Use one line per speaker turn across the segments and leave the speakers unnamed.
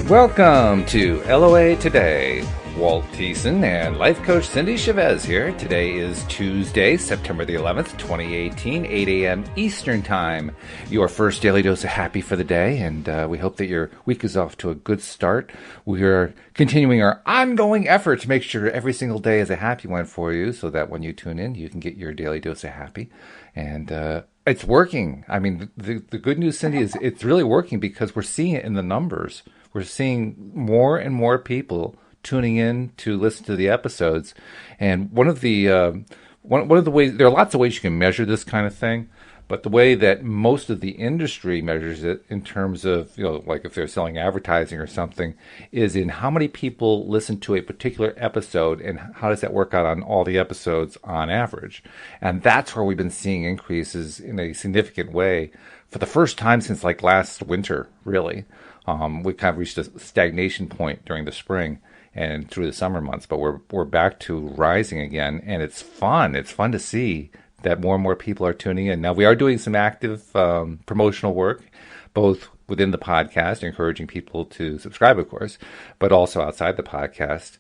Welcome to LOA Today. Walt Thiessen and life coach Cindie Chavez here. Today is Tuesday, September the 11th, 2018, 8 a.m. Eastern Time. Your first daily dose of happy for the day, and we hope that your week is off to a good start. We are continuing our ongoing effort to make sure every single day is a happy one for you, so that when you tune in, you can get your daily dose of happy. And it's working. I mean, the good news, Cindie, is it's really working because we're seeing it in the numbers. We're seeing more and more people tuning in to listen to the episodes. And one of the ways, there are lots of ways you can measure this kind of thing, but the way that most of the industry measures it in terms of, like if they're selling advertising or something, is in how many people listen to a particular episode and how does that work out on all the episodes on average. And that's where we've been seeing increases in a significant way for the first time since like last winter, really. We kind of reached a stagnation point during the spring and through the summer months, but we're back to rising again, and it's fun. It's fun to see that more and more people are tuning in. Now, we are doing some active promotional work, both within the podcast, encouraging people to subscribe, of course, but also outside the podcast,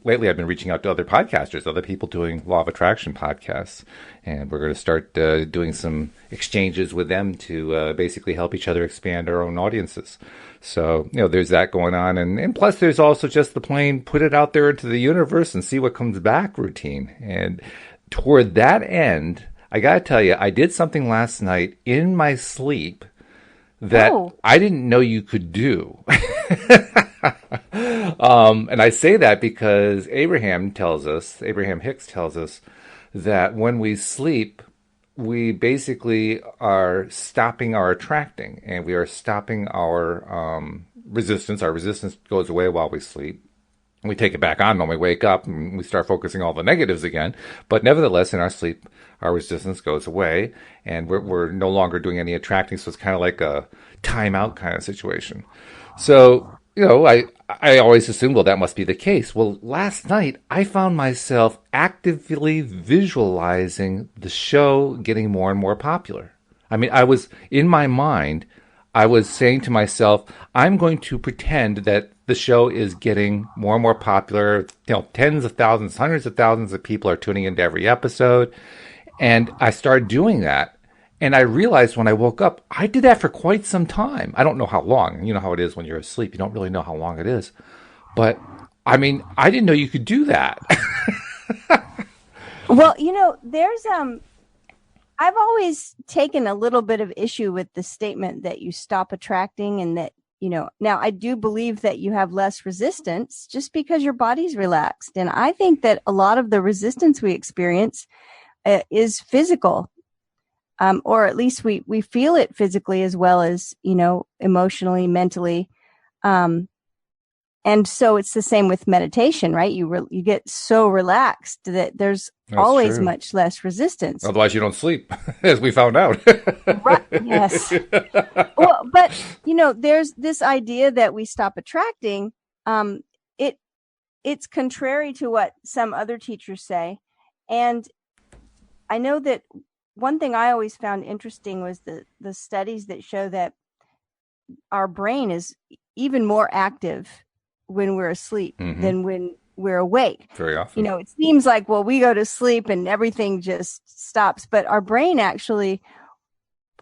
lately I've been reaching out to other podcasters, other people doing Law of Attraction podcasts, and we're going to start doing some exchanges with them to basically help each other expand our own audiences. So, there's that going on. And plus there's also just the plain put it out there into the universe and see what comes back routine. And toward that end, I got to tell you, I did something last night in my sleep that I didn't know you could do. And I say that because Abraham Hicks tells us that when we sleep, we basically are stopping our attracting, and we are stopping our resistance. Our resistance goes away while we sleep. We take it back on when we wake up and we start focusing all the negatives again. But nevertheless, in our sleep, our resistance goes away and we're no longer doing any attracting. So it's kind of like a timeout kind of situation. So, I always assumed, well, that must be the case. Well, last night I found myself actively visualizing the show getting more and more popular. I mean, in my mind, I was saying to myself, I'm going to pretend that the show is getting more and more popular. Tens of thousands, hundreds of thousands of people are tuning into every episode. And I started doing that. And I realized when I woke up, I did that for quite some time. I don't know how long. You know how it is when you're asleep. You don't really know how long it is. But, I mean, I didn't know you could do that.
Well, there's I've always taken a little bit of issue with the statement that you stop attracting and that, now I do believe that you have less resistance just because your body's relaxed. And I think that a lot of the resistance we experience is physical, or at least we feel it physically as well as, emotionally, mentally. And so it's the same with meditation, right? You get so relaxed that there's always much less resistance.
Otherwise you don't sleep, as we found out.
Right. Yes. Well, but there's this idea that we stop attracting. It's contrary to what some other teachers say. And I know that one thing I always found interesting was the studies that show that our brain is even more active when we're asleep than when we're awake.
Very often.
It seems like, well, we go to sleep and everything just stops, but our brain actually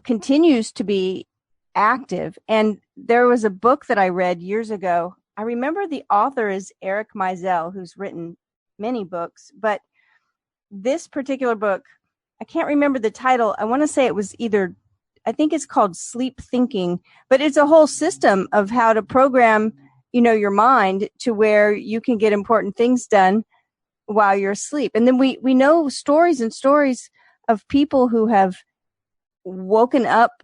continues to be active. And there was a book that I read years ago. I remember the author is Eric Meisel, who's written many books, but this particular book, I can't remember the title. I want to say it was I think it's called Sleep Thinking, but it's a whole system of how to program your mind to where you can get important things done while you're asleep. And then we know stories and stories of people who have woken up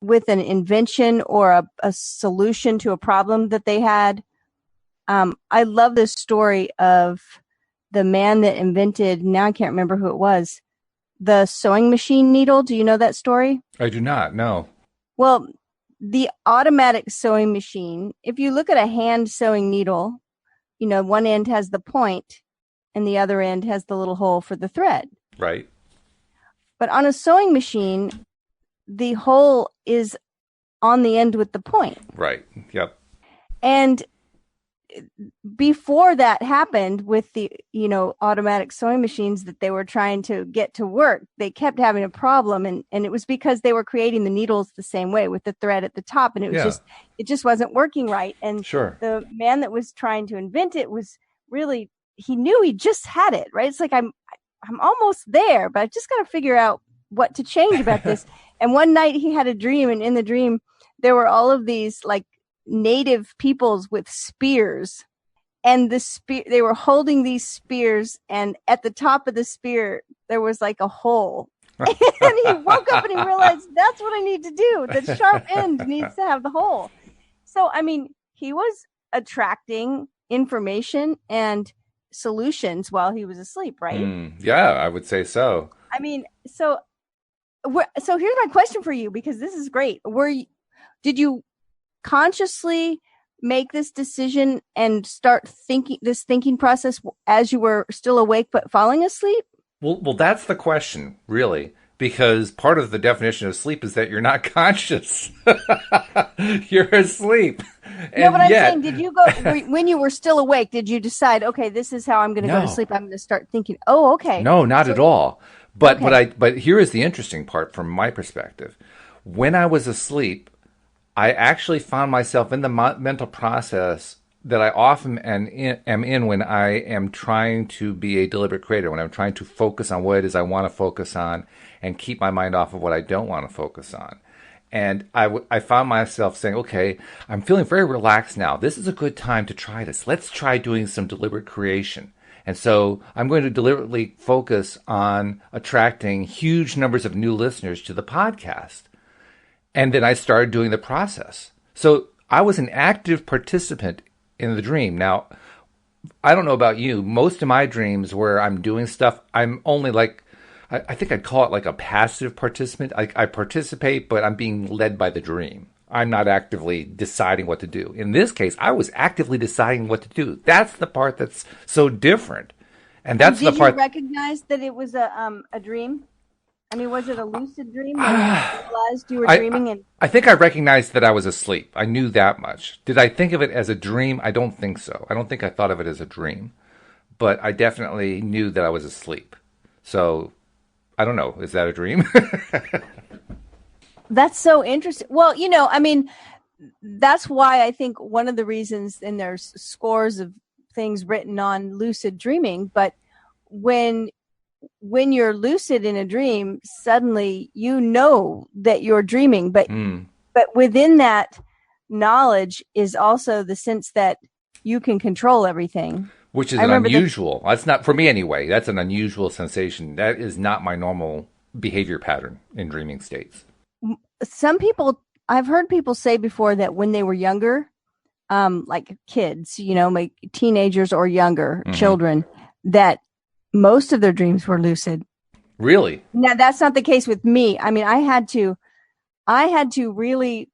with an invention or a solution to a problem that they had. I love this story of the man that invented, now I can't remember who it was, the sewing machine needle. Do you know that story?
I do not, no.
Well, the automatic sewing machine, if you look at a hand sewing needle, one end has the point and the other end has the little hole for the thread.
Right.
But on a sewing machine, the hole is on the end with the point.
Right. Yep.
And before that happened with the, automatic sewing machines that they were trying to get to work, they kept having a problem. And it was because they were creating the needles the same way with the thread at the top. And it just wasn't working right. And the man that was trying to invent it was really, he knew he just had it, right? It's like, I'm almost there, but I just got to figure out what to change about this. And one night he had a dream, and in the dream, there were all of these like native peoples with spears, and they were holding these spears, and at the top of the spear there was like a hole. And he woke up and he realized that's what I need to do. The sharp end needs to have the hole. So I mean, he was attracting information and solutions while he was asleep, right?
Yeah, I would say so.
I mean, so here's my question for you, because this is great. Did you consciously make this decision and start thinking process as you were still awake but falling asleep?
Well, that's the question, really, because part of the definition of sleep is that you're not conscious. You're asleep.
No, but I'm saying, did you go when you were still awake? Did you decide, okay, this is how I'm going to go to sleep? I'm going to start thinking. Oh, okay.
No, not at all. But but here is the interesting part from my perspective. When I was asleep, I actually found myself in the mental process that I often am in when I am trying to be a deliberate creator, when I'm trying to focus on what it is I want to focus on and keep my mind off of what I don't want to focus on. And I found myself saying, okay, I'm feeling very relaxed now. This is a good time to try this. Let's try doing some deliberate creation. And so I'm going to deliberately focus on attracting huge numbers of new listeners to the podcast. And then I started doing the process. So I was an active participant in the dream. Now, I don't know about you. Most of my dreams where I'm doing stuff, I'm only like, I think I'd call it like a passive participant. I participate, but I'm being led by the dream. I'm not actively deciding what to do. In this case, I was actively deciding what to do. That's the part that's so different. And that's the part.
Did you recognize that it was a dream? I mean, was it a lucid dream? You realized you were dreaming?
I think I recognized that I was asleep. I knew that much. Did I think of it as a dream? I don't think so. I don't think I thought of it as a dream. But I definitely knew that I was asleep. So, I don't know. Is that a dream?
That's so interesting. Well, I mean, that's why I think one of the reasons, and there's scores of things written on lucid dreaming, but when you're lucid in a dream, suddenly you know that you're dreaming, but within that knowledge is also the sense that you can control everything.
Which is unusual. That's not, for me anyway, that's an unusual sensation. That is not my normal behavior pattern in dreaming states.
Some people, I've heard people say before that when they were younger, like kids, like teenagers or younger children, that most of their dreams were lucid.
Really?
Now, that's not the case with me. I mean, I had to really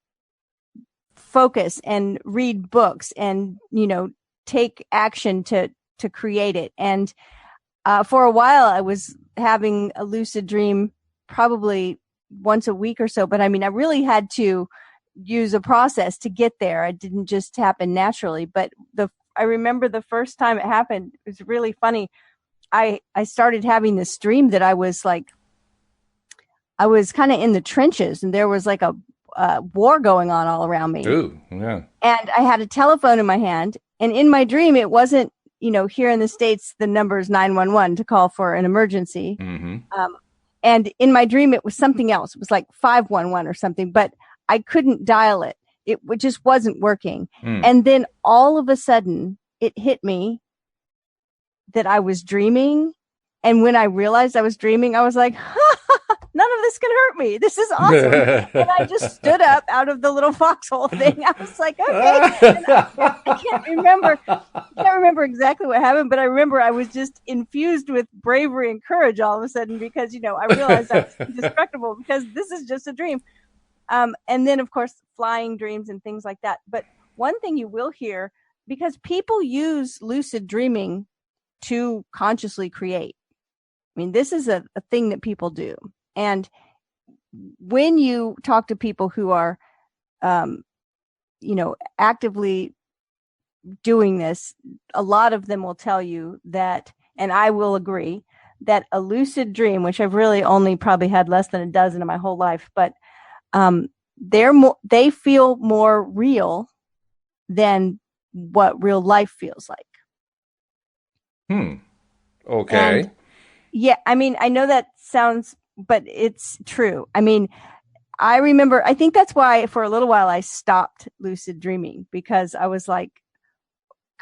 focus and read books and, take action to create it. And for a while, I was having a lucid dream probably once a week or so. But I mean, I really had to use a process to get there. It didn't just happen naturally. But I remember the first time it happened, it was really funny. I started having this dream that I was kind of in the trenches, and there was like a war going on all around me.
Ooh, yeah. And
I had a telephone in my hand, and in my dream, it wasn't, here in the States, the number is 911 to call for an emergency.
Mm-hmm.
And in my dream, it was something else. It was like 511 or something, but I couldn't dial it. It just wasn't working. And then all of a sudden, it hit me that I was dreaming. And when I realized I was dreaming, I was like, none of this can hurt me. This is awesome. And I just stood up out of the little foxhole thing. I was like, okay. And I can't remember exactly what happened, but I remember I was just infused with bravery and courage all of a sudden because, I realized I was indestructible because this is just a dream. And then, of course, flying dreams and things like that. But one thing you will hear, because people use lucid dreaming to consciously create. I mean, this is a thing that people do. And when you talk to people who are actively doing this, a lot of them will tell you that, and I will agree, that a lucid dream, which I've really only probably had less than a dozen in my whole life, but they feel more real than what real life feels like.
Okay.
And yeah, I mean, I know that sounds, but it's true. I mean, I remember, I think that's why for a little while I stopped lucid dreaming, because I was like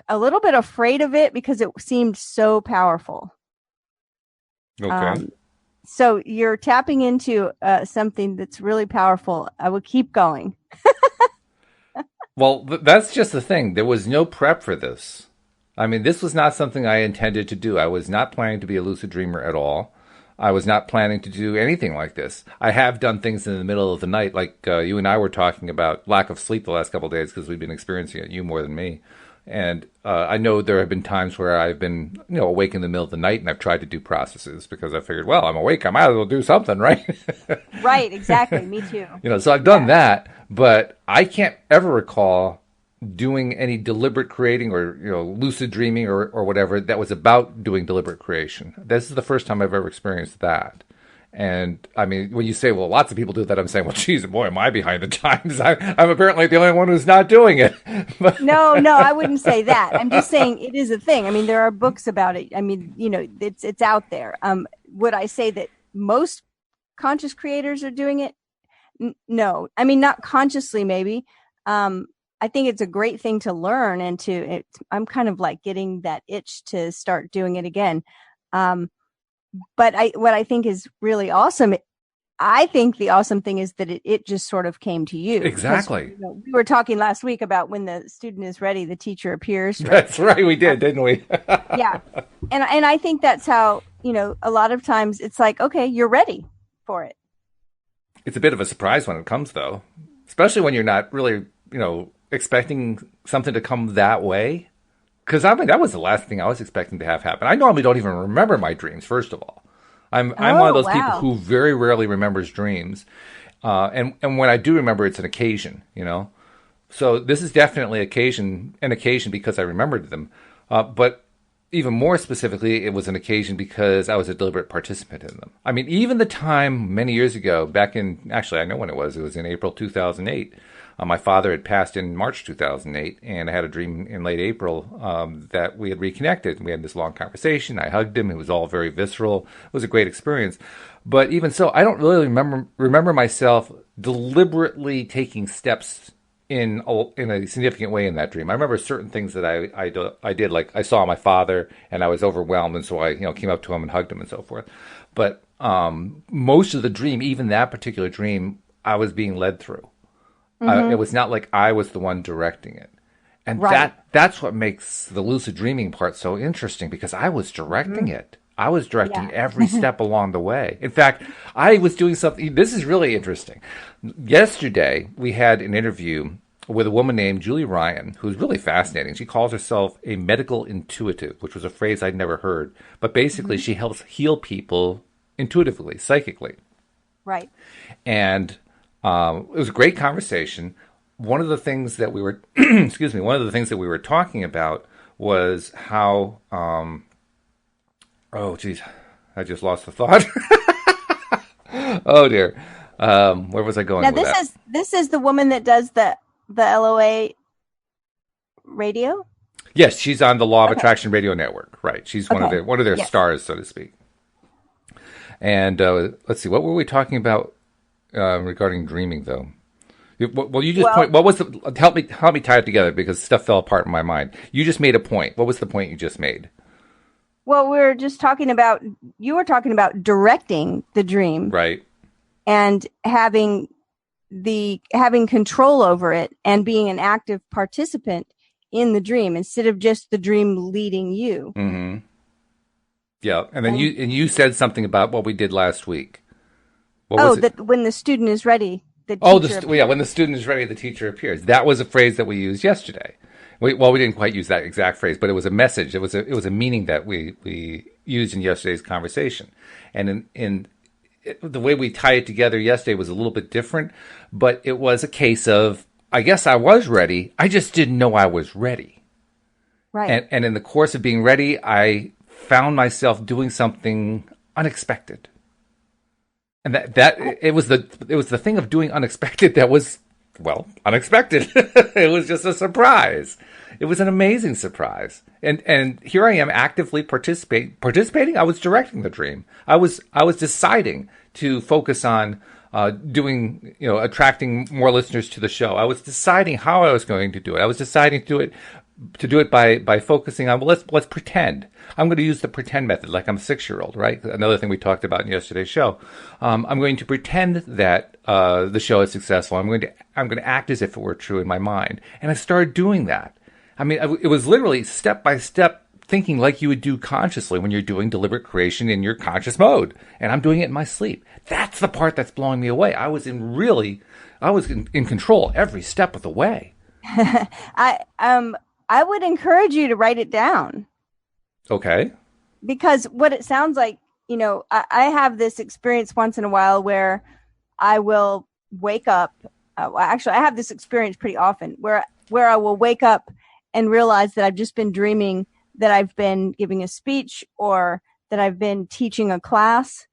a little bit afraid of it because it seemed so powerful.
Okay.
So you're tapping into something that's really powerful. I will keep going.
Well, that's just the thing. There was no prep for this. I mean, this was not something I intended to do. I was not planning to be a lucid dreamer at all. I was not planning to do anything like this. I have done things in the middle of the night, like you and I were talking about lack of sleep the last couple of days because we've been experiencing it, you more than me. And I know there have been times where I've been, awake in the middle of the night and I've tried to do processes because I figured, well, I'm awake. I might as well do something, right?
Right, exactly. Me too.
So I've done that, but I can't ever recall doing any deliberate creating or, lucid dreaming or whatever that was about doing deliberate creation. This is the first time I've ever experienced that. And I mean, when you say, well, lots of people do that, I'm saying, well, geez, boy, am I behind the times. I'm apparently the only one who's not doing it.
No, I wouldn't say that. I'm just saying it is a thing. I mean, there are books about it. I mean, it's out there. Would I say that most conscious creators are doing it? No. I mean, not consciously, maybe. I think it's a great thing to learn, and I'm kind of like getting that itch to start doing it again. But what I think is really awesome, I think the awesome thing is that it just sort of came to you.
Exactly.
We were talking last week about when the student is ready, the teacher appears.
Right? That's right. We did, didn't we?
Yeah. And I think that's how, a lot of times it's like, okay, you're ready for it.
It's a bit of a surprise when it comes, though, especially when you're not really, expecting something to come that way. Because I mean, that was the last thing I was expecting to have happen. I normally don't even remember my dreams. First of all, I'm one of those people who very rarely remembers dreams, and when I do remember, it's an occasion. So this is definitely an occasion because I remembered them. But even more specifically, it was an occasion because I was a deliberate participant in them. I mean, even the time many years ago, actually I know when it was in April 2008. My father had passed in March 2008, and I had a dream in late April that we had reconnected. We had this long conversation. I hugged him. It was all very visceral. It was a great experience. But even so, I don't really remember myself deliberately taking steps in a significant way in that dream. I remember certain things that I did, like I saw my father, and I was overwhelmed, and so I came up to him and hugged him and so forth. But most of the dream, even that particular dream, I was being led through. It was not like I was the one directing it. And that's what makes the lucid dreaming part so interesting, because I was directing it. I was directing every step along the way. In fact, I was doing something. This is really interesting. Yesterday, we had an interview with a woman named Julie Ryan, who's really fascinating. She calls herself a medical intuitive, which was a phrase I'd never heard. But basically, she helps heal people intuitively, psychically.
Right.
And it was a great conversation. One of the things that we were, one of the things that we were talking about was how, oh, geez, I just lost the thought. Oh dear, where was I going? Now
this is the woman that does the LOA radio.
Yes, she's on the Law of Attraction Radio Network. Right, she's one of their stars, so to speak. And let's see, what were we talking about? Regarding dreaming, though, well, you just point. What was help me tie it together, because stuff fell apart in my mind. You just made a point. What was the point you just made?
Well, you were talking about directing the dream,
right,
and having control over it and being an active participant in the dream instead of just the dream leading you.
Mm-hmm. Yeah, and then you said something about what we did last week.
When the student is ready, the teacher appears.
When the student is ready, the teacher appears. That was a phrase that we used yesterday. We didn't quite use that exact phrase, but it was a message. It was a meaning that we used in yesterday's conversation. And in the way we tie it together yesterday was a little bit different, but it was a case of I guess I was ready. I just didn't know I was ready.
Right.
And in the course of being ready, I found myself doing something unexpected. And that it was the thing of doing unexpected that was, well, unexpected. It was just a surprise. It was an amazing surprise. And here I am actively participating. I was directing the dream. I was deciding to focus on doing, attracting more listeners to the show. I was deciding how I was going to do it. I was deciding to do it by focusing on, well, let's pretend. I'm going to use the pretend method, like I'm a 6-year-old, right? Another thing we talked about in yesterday's show. I'm going to pretend that the show is successful. I'm going to act as if it were true in my mind, and I started doing that. I mean, it was literally step by step thinking like you would do consciously when you're doing deliberate creation in your conscious mode, and I'm doing it in my sleep. That's the part that's blowing me away. I was in control every step of the way.
I would encourage you to write it down.
Okay.
Because what it sounds like, I have this experience once in a while where I will wake up. Actually, I have this experience pretty often where I will wake up and realize that I've just been dreaming that I've been giving a speech or that I've been teaching a class.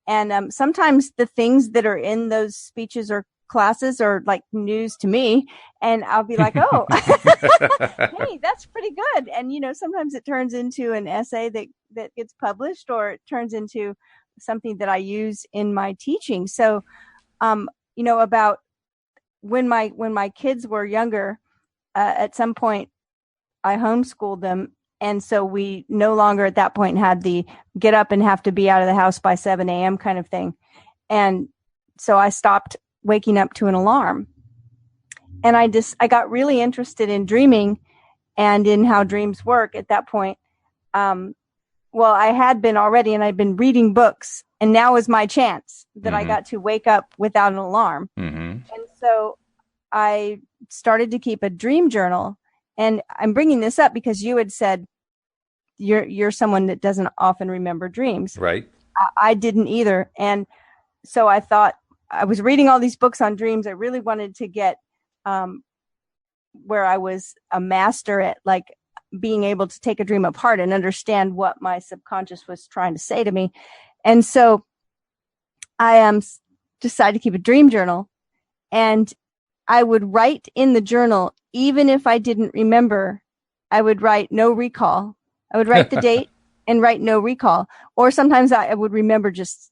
And sometimes the things that are in those speeches or classes are like news to me, and I'll be like, oh, hey, that's pretty good. And sometimes it turns into an essay that gets published, or it turns into something that I use in my teaching. So about when my kids were younger, at some point I homeschooled them, and so we no longer at that point had the get up and have to be out of the house by 7 a.m. kind of thing. And so I stopped waking up to an alarm. And I got really interested in dreaming and in how dreams work at that point. Well, I had been already, and I'd been reading books, and now was my chance that I got to wake up without an alarm. And so I started to keep a dream journal. And I'm bringing this up because you had said you're someone that doesn't often remember dreams.
Right.
I didn't either. And so I thought, I was reading all these books on dreams. I really wanted to get where I was a master at like being able to take a dream apart and understand what my subconscious was trying to say to me. And so I decided to keep a dream journal, and I would write in the journal, even if I didn't remember, I would write no recall. I would write the date and write no recall. Or sometimes I would remember just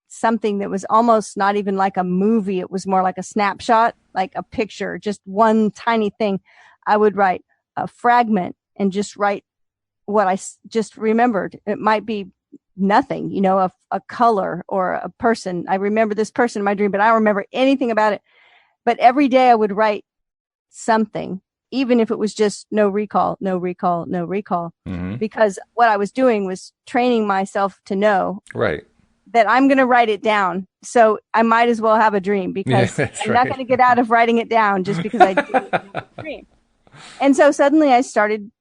something that was almost not even like a movie. It was more like a snapshot, like a picture, just one tiny thing. I would write a fragment and just write what I just remembered. It might be nothing, a color or a person. I remember this person in my dream, but I don't remember anything about it. But every day I would write something, even if it was just no recall, no recall, no recall, because what I was doing was training myself to know.
Right.
That I'm going to write it down. So I might as well have a dream, because I'm not going to get out of writing it down just because I do a dream. And so suddenly I started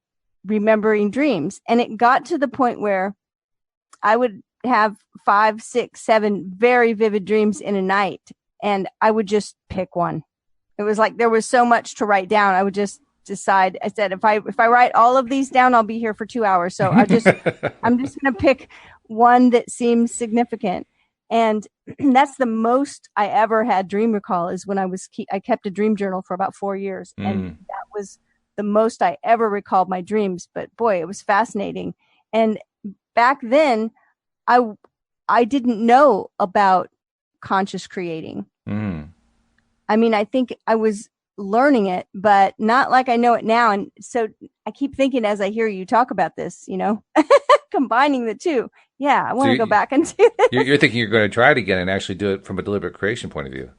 remembering dreams, and it got to the point where I would have 5, 6, 7 very vivid dreams in a night, and I would just pick one. It was like there was so much to write down. I would just decide. I said, if I write all of these down, I'll be here for 2 hours. So I'm just going to pick one that seems significant. And that's the most I ever had dream recall, is when I kept a dream journal for about 4 years. And that was the most I ever recalled my dreams. But boy, it was fascinating. And back then I didn't know about conscious creating. I mean, I think I was learning it, but not like I know it now. And so I keep thinking, as I hear you talk about this, combining the two. Yeah, I want to go back and do this.
You're thinking you're going to try it again and actually do it from a deliberate creation point of view.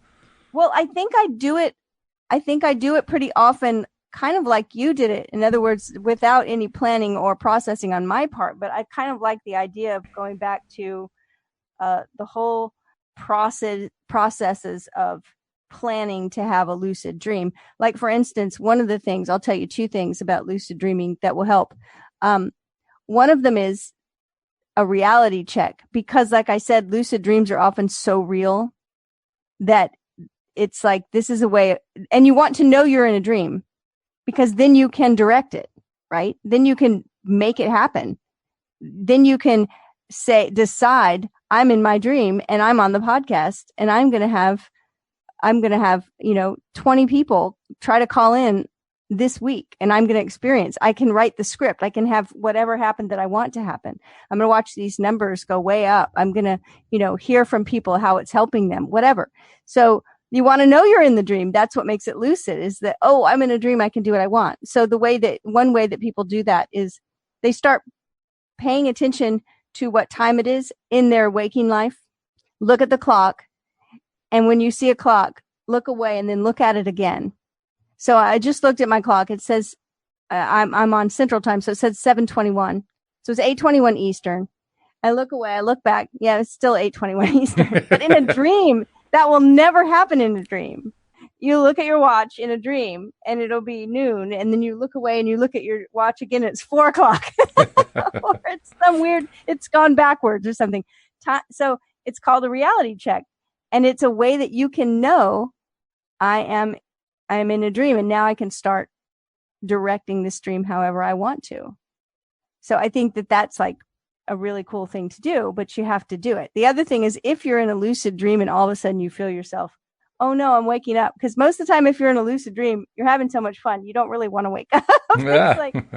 Well, I think I do it pretty often, kind of like you did it. In other words, without any planning or processing on my part. But I kind of like the idea of going back to the whole processes of planning to have a lucid dream. Like, for instance, one of the things, I'll tell you 2 things about lucid dreaming that will help. One of them is a reality check, because like I said, lucid dreams are often so real that it's like, this is a way, and you want to know you're in a dream because then you can direct it, right? Then you can make it happen. Then you can decide I'm in my dream and I'm on the podcast and I'm going to have, 20 people try to call in this week and I'm going to experience. I can write the script. I can have whatever happened that I want to happen. I'm going to watch these numbers go way up. I'm going to, hear from people how it's helping them, whatever. So you want to know you're in the dream. That's what makes it lucid, is that, oh, I'm in a dream. I can do what I want. So one way that people do that is they start paying attention to what time it is in their waking life. Look at the clock. And when you see a clock, look away and then look at it again. So I just looked at my clock. It says I'm on Central Time, so it says 7:21. So it's 8:21 Eastern. I look away. I look back. Yeah, it's still 8:21 Eastern. But in a dream, that will never happen in a dream. You look at your watch in a dream, and it'll be noon, and then you look away and you look at your watch again. And it's 4 o'clock, or it's some weird. It's gone backwards or something. So it's called a reality check, and it's a way that you can know I am in a dream, and now I can start directing this dream however I want to. So I think that that's like a really cool thing to do, but you have to do it. The other thing is, if you're in a lucid dream and all of a sudden you feel yourself, oh no, I'm waking up. Because most of the time, if you're in a lucid dream, you're having so much fun, you don't really want to wake up.
Yeah.
It's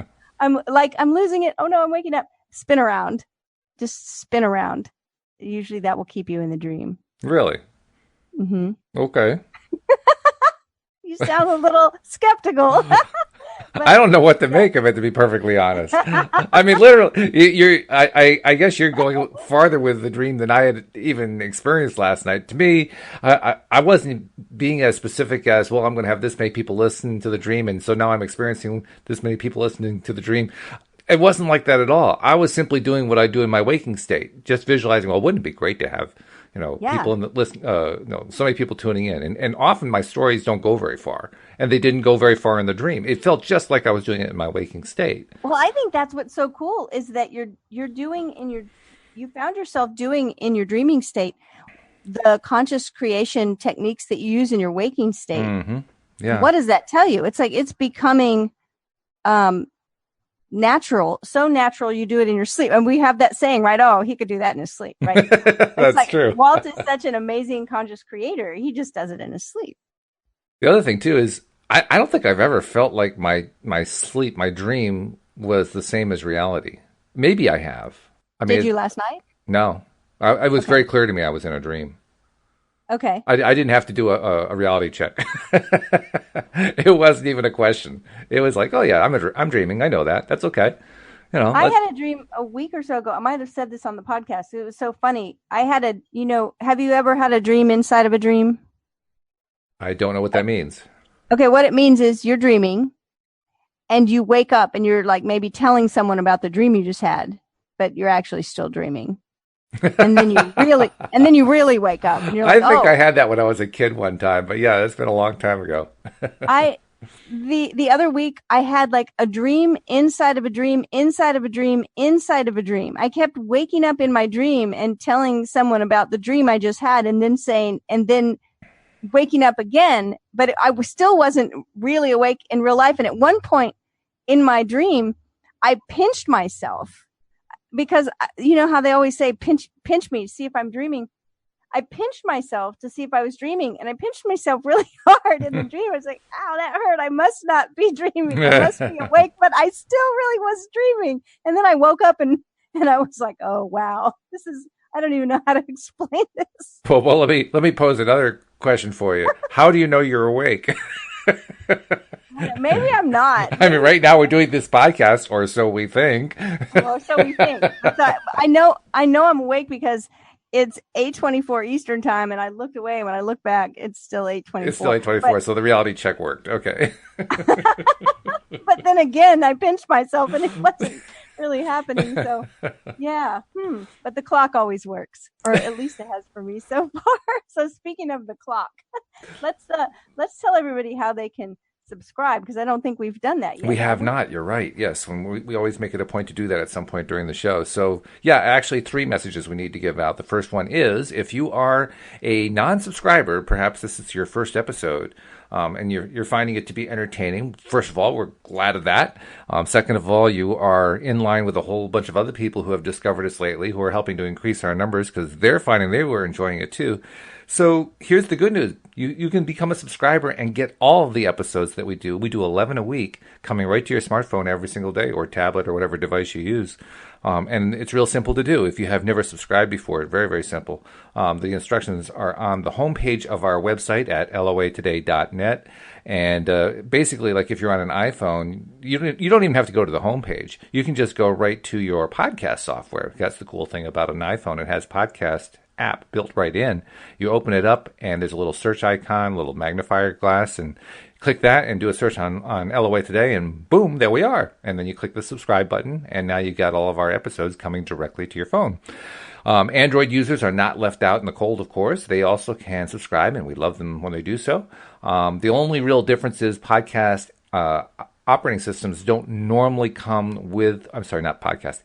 like, I'm losing it. Oh no, I'm waking up. Spin around. Just spin around. Usually that will keep you in the dream.
Really?
Mm-hmm.
Okay.
You sound a little skeptical. But,
I don't know what to make of it, to be perfectly honest. I mean, literally, I guess you're going farther with the dream than I had even experienced last night. To me, I wasn't being as specific as, well, I'm going to have this many people listen to the dream, and so now I'm experiencing this many people listening to the dream. It wasn't like that at all. I was simply doing what I do in my waking state, just visualizing, well, wouldn't it be great to have, people in the listen, so many people tuning in. And often my stories don't go very far, and they didn't go very far in the dream. It felt just like I was doing it in my waking state.
Well, I think that's what's so cool, is that you're doing you found yourself doing in your dreaming state the conscious creation techniques that you use in your waking state.
Mm-hmm. Yeah.
What does that tell you? It's like it's becoming natural, so natural you do it in your sleep. And we have that saying, right? Oh, he could do that in his sleep, right?
That's true.
Walt is such an amazing conscious creator. He just does it in his sleep.
The other thing too is I don't think I've ever felt like my sleep, my dream was the same as reality. Maybe I have.
Did you last night?
No. It was very clear to me I was in a dream.
Okay.
I didn't have to do a reality check. It wasn't even a question. It was like, oh yeah, I'm dreaming. I know that. That's okay.
I had a dream a week or so ago. I might have said this on the podcast. It was so funny. I had have you ever had a dream inside of a dream?
I don't know what that means. Okay,
what it means is you're dreaming and you wake up and you're like maybe telling someone about the dream you just had, but you're actually still dreaming. And then you really wake up. And you're like,
I think I had that when I was a kid one time, but yeah, it's been a long time ago.
The other week I had like a dream inside of a dream, inside of a dream, inside of a dream. I kept waking up in my dream and telling someone about the dream I just had, and then waking up again, but I still wasn't really awake in real life. And at one point in my dream, I pinched myself. Because you know how they always say, pinch me to see if I'm dreaming. I pinched myself to see if I was dreaming, and I pinched myself really hard in the dream. I was like, ow, that hurt. I must not be dreaming. I must be awake, but I still really was dreaming. And then I woke up and I was like, oh, wow, I don't even know how to explain this.
Well, let me pose another question for you. How do you know you're awake?
Maybe I'm not.
I mean, right now we're doing this podcast, or so we think.
Well, so we think. I know I'm awake because it's 8:24 Eastern time, and I looked away, and when I look back, it's still 8:24.
It's still 8:24, so the reality check worked. Okay.
But then again, I pinched myself, and it wasn't really happening. So, yeah. But the clock always works, or at least it has for me so far. So, speaking of the clock, let's tell everybody how they can subscribe, because I don't think we've done that yet.
We have not. You're right. Yes. We always make it a point to do that at some point during the show. So, yeah, actually 3 messages we need to give out. The first one is, if you are a non-subscriber, perhaps this is your first episode, and you're finding it to be entertaining. First of all, we're glad of that. Second of all, you are in line with a whole bunch of other people who have discovered us lately, who are helping to increase our numbers because they're finding they were enjoying it too. So here's the good news. You can become a subscriber and get all of the episodes that we do. We do 11 a week coming right to your smartphone every single day, or tablet, or whatever device you use. And it's real simple to do. If you have never subscribed before, very, very simple. The instructions are on the homepage of our website at loatoday.net. And basically, like if you're on an iPhone, you don't even have to go to the homepage. You can just go right to your podcast software. That's the cool thing about an iPhone. It has podcast app built right in. You open it up, and there's a little search icon, a little magnifier glass, and click that and do a search on LOA Today, and boom, there we are. And then you click the subscribe button, and now you got all of our episodes coming directly to your phone. Android users are not left out in the cold, of course. They also can subscribe, and we love them when they do so. The only real difference is podcast operating systems don't normally come with,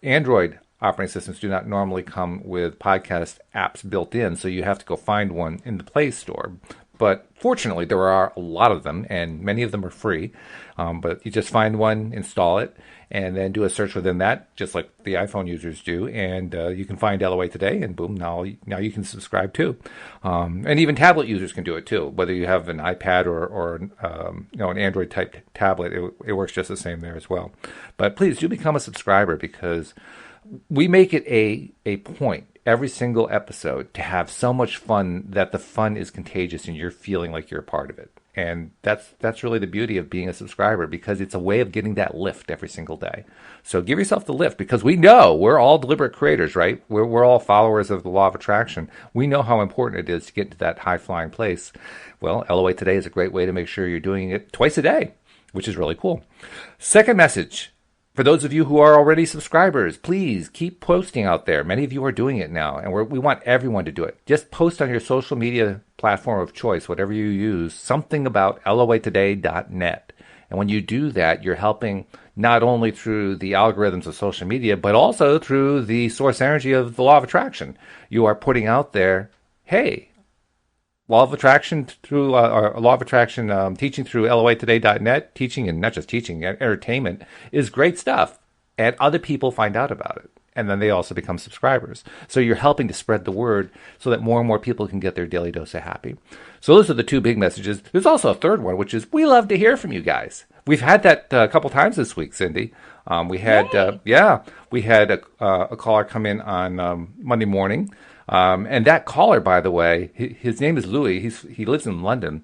Android operating systems do not normally come with podcast apps built in, so you have to go find one in the Play Store. But fortunately, there are a lot of them, and many of them are free. But you just find one, install it, and then do a search within that, just like the iPhone users do, and you can find LOA Today, and boom, now you can subscribe too. And even tablet users can do it too, whether you have an iPad or an Android type tablet. It works just the same there as well. But please do become a subscriber, because we make it a point every single episode to have so much fun that the fun is contagious and you're feeling like you're a part of it. And that's really the beauty of being a subscriber, because it's a way of getting that lift every single day. So give yourself the lift, because we know we're all deliberate creators, right? We're all followers of the law of attraction. We know how important it is to get to that high-flying place. Well, LOA Today is a great way to make sure you're doing it twice a day, which is really cool. Second message. For those of you who are already subscribers, please keep posting out there. Many of you are doing it now, and we want everyone to do it. Just post on your social media platform of choice, whatever you use, something about loatoday.net. And when you do that, you're helping not only through the algorithms of social media, but also through the source energy of the law of attraction. You are putting out there, hey, Law of Attraction through Law of Attraction teaching through loatoday.net, teaching, and not just teaching, entertainment is great stuff. And other people find out about it. And then they also become subscribers. So you're helping to spread the word so that more and more people can get their daily dose of happy. So those are the 2 big messages. There's also a third one, which is we love to hear from you guys. We've had that a couple times this week, Cindy. We had a caller come in on Monday morning. And that caller, by the way, his name is Louis. He lives in London.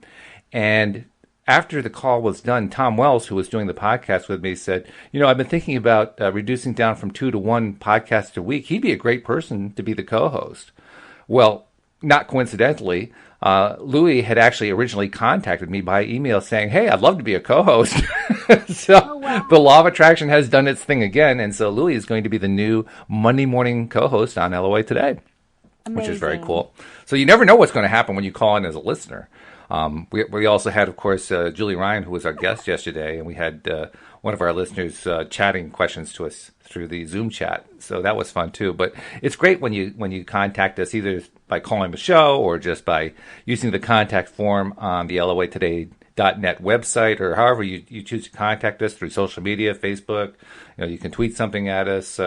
And after the call was done, Tom Wells, who was doing the podcast with me, said, I've been thinking about reducing down from 2 to 1 podcast a week. He'd be a great person to be the co-host. Well, not coincidentally, Louis had actually originally contacted me by email saying, hey, I'd love to be a co-host. So wow. The Law of Attraction has done its thing again. And so Louis is going to be the new Monday morning co-host on LOA Today. Amazing. Which is very cool. So you never know what's going to happen when you call in as a listener. We also had, of course, Julie Ryan, who was our guest yesterday, and we had one of our listeners chatting questions to us through the Zoom chat. So that was fun too. But it's great when you contact us either by calling the show or just by using the contact form on the loatoday.net website, or however you choose to contact us through social media, Facebook. You can tweet something at us.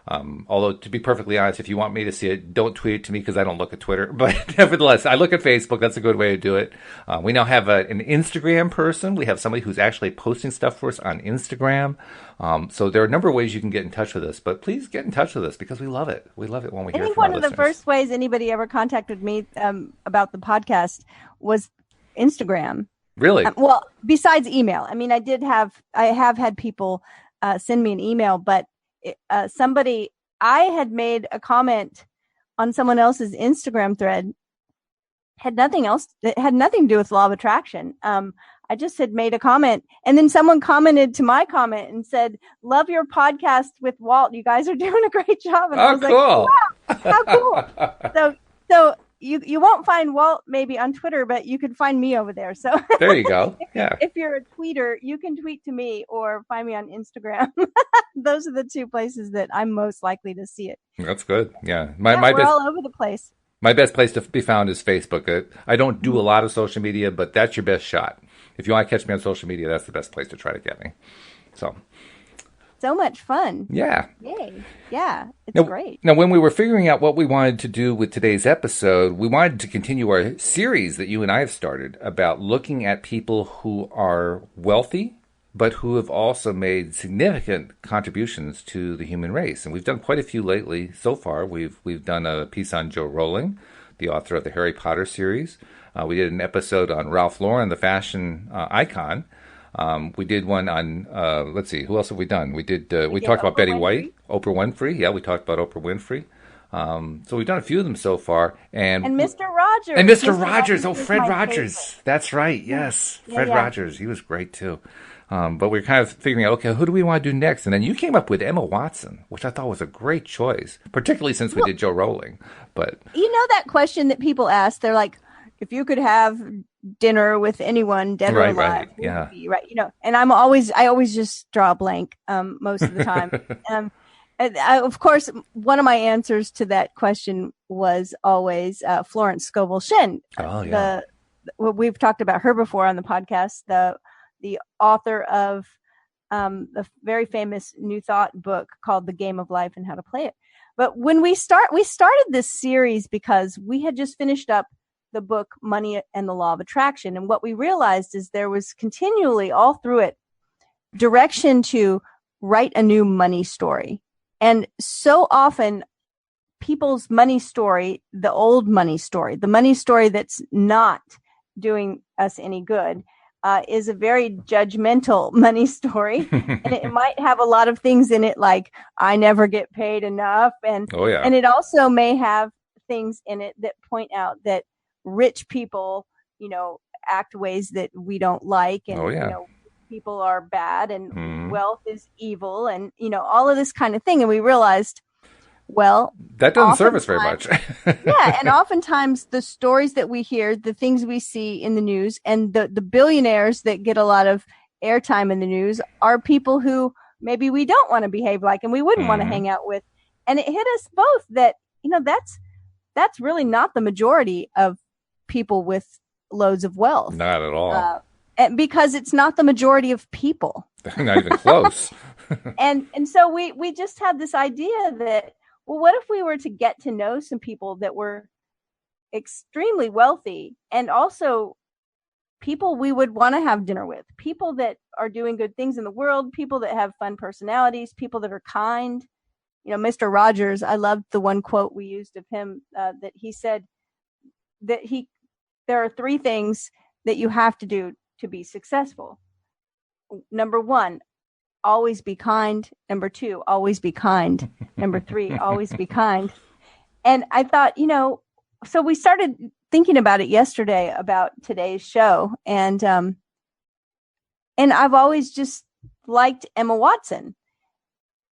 Although, to be perfectly honest, if you want me to see it, don't tweet it to me because I don't look at Twitter. But nevertheless, I look at Facebook. That's a good way to do it. We now have an Instagram person. We have somebody who's actually posting stuff for us on Instagram. So there are a number of ways you can get in touch with us. But please get in touch with us because we love it. We love it when we hear from our listeners. I think one of the first ways anybody ever contacted me about the podcast was Instagram. Really?
Well, besides email. I mean, I have had people send me an email, but I had made a comment on someone else's Instagram thread, had nothing to do with law of attraction. I just had made a comment, and then someone commented to my comment and said, love your podcast with Walt. You guys are doing a great job. And I was
cool.
like, wow, how cool. So you won't find Walt maybe on Twitter, but you can find me over there. So
There you go. Yeah.
if you're a tweeter, you can tweet to me or find me on Instagram. Those are the two places that I'm most likely to see it.
That's good. Yeah.
We're all over the place.
My best place to be found is Facebook. I don't do a lot of social media, but that's your best shot. If you want to catch me on social media, that's the best place to try to get me.
So much fun.
Yeah.
Yay. Yeah, it's great.
Now, when we were figuring out what we wanted to do with today's episode, we wanted to continue our series that you and I have started about looking at people who are wealthy, but who have also made significant contributions to the human race. And we've done quite a few lately so far. We've done a piece on Joe Rowling, the author of the Harry Potter series. We did an episode on Ralph Lauren, the fashion icon. We did one on, let's see, who else have we done? We talked about Betty White, Oprah Winfrey. Yeah, we talked about Oprah Winfrey. So we've done a few of them so far. And
Mr. Rogers.
And Mr. Rogers. Oh, Fred Rogers. Favorite. That's right. Yes. Fred Rogers. He was great too. But we're kind of figuring out, okay, who do we want to do next? And then you came up with Emma Watson, which I thought was a great choice, particularly since we did Joe Rowling. But
you know that question that people ask, they're like, if you could have dinner with anyone, dead or alive,
right, yeah,
right, and I always just draw a blank most of the time. Of course, one of my answers to that question was always Florence Scovel Shinn.
Oh yeah,
we've talked about her before on the podcast. The author of the very famous New Thought book called The Game of Life and How to Play It. But when we started this series because we had just finished up the book Money and the Law of Attraction. And what we realized is there was continually all through it direction to write a new money story. And so often people's money story, the old money story, the money story that's not doing us any good, is a very judgmental money story. And it might have a lot of things in it like, I never get paid enough. And, and it also may have things in it that point out that rich people, act ways that we don't like, and people are bad, and wealth is evil, and all of this kind of thing. And we realized, well,
that doesn't serve us very much.
Yeah, and oftentimes the stories that we hear, the things we see in the news, and the billionaires that get a lot of airtime in the news are people who maybe we don't want to behave like, and we wouldn't want to hang out with. And it hit us both that that's really not the majority of people with loads of wealth.
Not at all.
And because it's not the majority of people.
Not even close.
and so we just had this idea that, well, what if we were to get to know some people that were extremely wealthy, and also people we would want to have dinner with, people that are doing good things in the world, people that have fun personalities, people that are kind. Mr. Rogers, I loved the one quote we used of him, that he said that there are three things that you have to do to be successful. Number one, always be kind. Number two, always be kind. Number three, always be kind. And I thought, so we started thinking about it yesterday about today's show. And I've always just liked Emma Watson.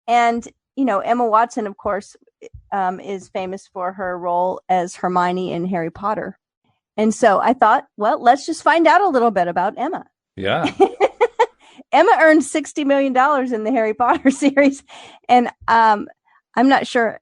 And, Emma Watson, of course, is famous for her role as Hermione in Harry Potter. And so I thought, well, let's just find out a little bit about Emma.
Yeah.
Emma earned $60 million in the Harry Potter series. And I'm not sure,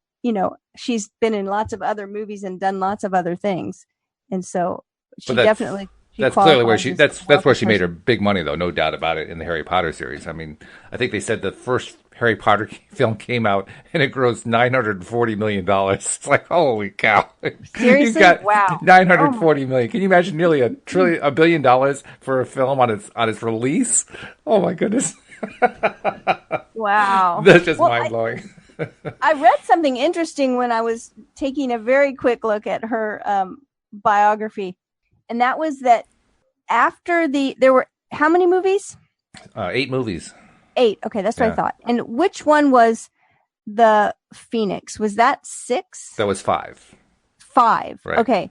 she's been in lots of other movies and done lots of other things. And so that's clearly where that's where she made her big money, though. No doubt about it, in the Harry Potter series. I mean, I think they said the first Harry Potter film came out and it grossed $940 million. It's like, holy cow. Seriously?
You've got
wow.
$940 million. Can you imagine nearly $1 billion for a film on its release? Oh my goodness.
Wow.
That's just mind-blowing.
I read something interesting when I was taking a very quick look at her biography. And that was that after there were how many movies?
8 movies.
8. Okay, that's what I thought. And which one was the Phoenix? Was that 6?
That was 5.
5.
Right.
Okay.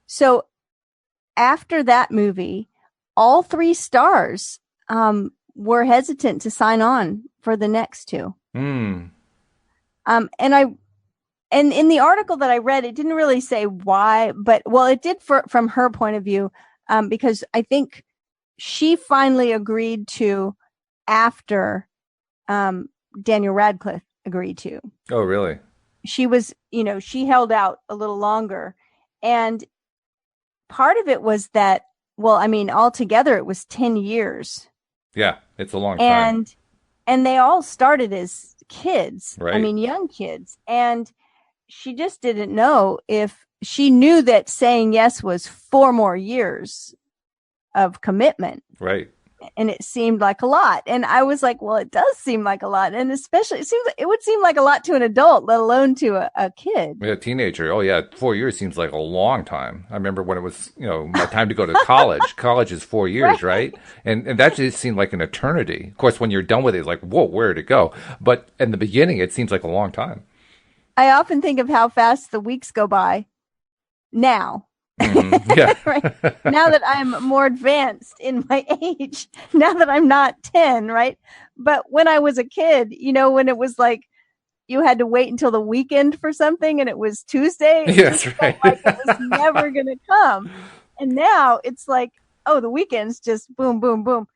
So after that movie, all 3 stars were hesitant to sign on for the next 2.
Hmm.
And and in the article that I read, it didn't really say why, but well, it did from her point of view, because I think she finally agreed to after Daniel Radcliffe agreed to.
Oh, really?
She was, she held out a little longer. And part of it was that, well, I mean, altogether it was 10 years.
Yeah, it's a long time.
And they all started as kids.
Right.
I mean, young kids. And she just didn't know if she knew that saying yes was 4 more years of commitment.
Right.
And it seemed like a lot. And I was like, well, it does seem like a lot. And especially it would seem like a lot to an adult, let alone to a kid.
Yeah, a teenager. Oh yeah. 4 years seems like a long time. I remember when it was, my time to go to college. College is 4 years, right? And that just seemed like an eternity. Of course, when you're done with it, it's like, whoa, where did it go? But in the beginning, it seems like a long time.
I often think of how fast the weeks go by now.
Mm-hmm. Yeah.
Right. Now that I'm more advanced in my age, now that I'm not 10, right? But when I was a kid, when it was like you had to wait until the weekend for something and it was Tuesday,
yes, right.
Like it was never going to come. And now it's like, oh, the weekend's just boom, boom, boom.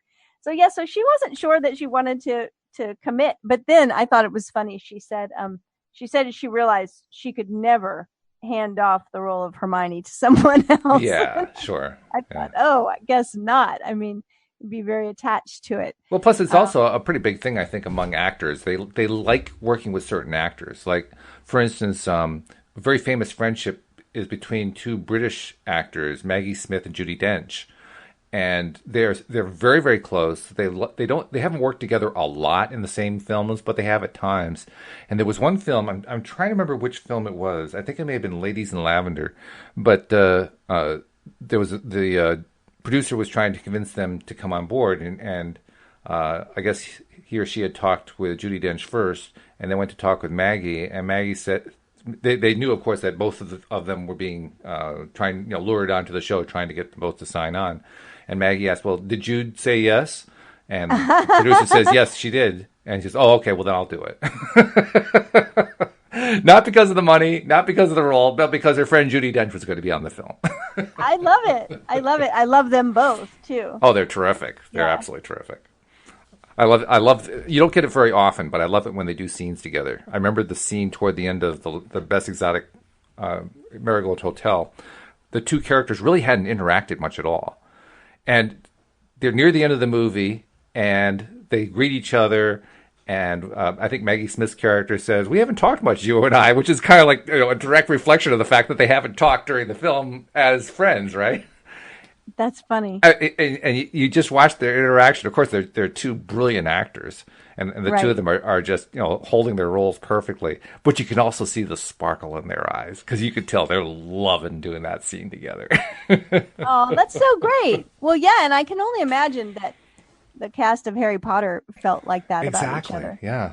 So yeah, so she wasn't sure that she wanted to commit. But then I thought it was funny. She said she realized she could never hand off the role of Hermione to someone else.
Yeah, sure.
I thought, oh, I guess not. I mean, be very attached to it.
Well, plus it's also a pretty big thing, I think, among actors. They like working with certain actors. Like, for instance, a very famous friendship is between 2 British actors, Maggie Smith and Judi Dench. And they're very, very close. They haven't worked together a lot in the same films, but they have at times. And there was one film, I'm trying to remember which film it was. I think it may have been Ladies in Lavender, but there was the producer was trying to convince them to come on board, and I guess he or she had talked with Judi Dench first, and then went to talk with Maggie, and Maggie said they knew, of course, that both of them were being lured onto the show, trying to get them both to sign on. And Maggie asked, well, did you say yes? And the producer says, yes, she did. And she says, oh, okay, well, then I'll do it. Not because of the money, not because of the role, but because her friend Judi Dench was going to be on the film.
I love it. I love it. I love them both, too.
Oh, they're terrific. They're absolutely terrific. I love, you don't get it very often, but I love it when they do scenes together. I remember the scene toward the end of the Best Exotic Marigold Hotel. The 2 characters really hadn't interacted much at all. And they're near the end of the movie, and they greet each other. And I think Maggie Smith's character says, "We haven't talked much, you and I," which is kind of like a direct reflection of the fact that they haven't talked during the film as friends, right?
That's funny.
And you just watch their interaction. Of course, they're 2 brilliant actors, and the 2 of them are just holding their roles perfectly. But you can also see the sparkle in their eyes, because you could tell they're loving doing that scene together.
Oh, that's so great. Well, yeah, and I can only imagine that the cast of Harry Potter felt like that about each other.
Yeah.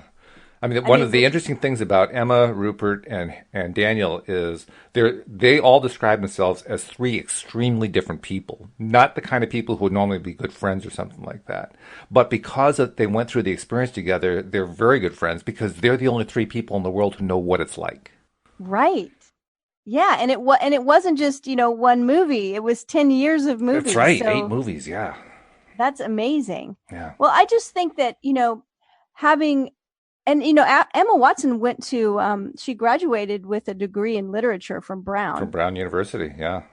I mean, one of the interesting things about Emma, Rupert, and Daniel is they all describe themselves as 3 extremely different people. Not the kind of people who would normally be good friends or something like that. But because they went through the experience together, they're very good friends, because they're the only 3 people in the world who know what it's like.
Right. Yeah, and it wasn't just, one movie. It was 10 years of movies.
That's right. So 8 movies, yeah.
That's amazing.
Yeah.
Well, I just think that, having... And, Emma Watson went to, she graduated with a degree in literature from Brown.
From Brown University, yeah.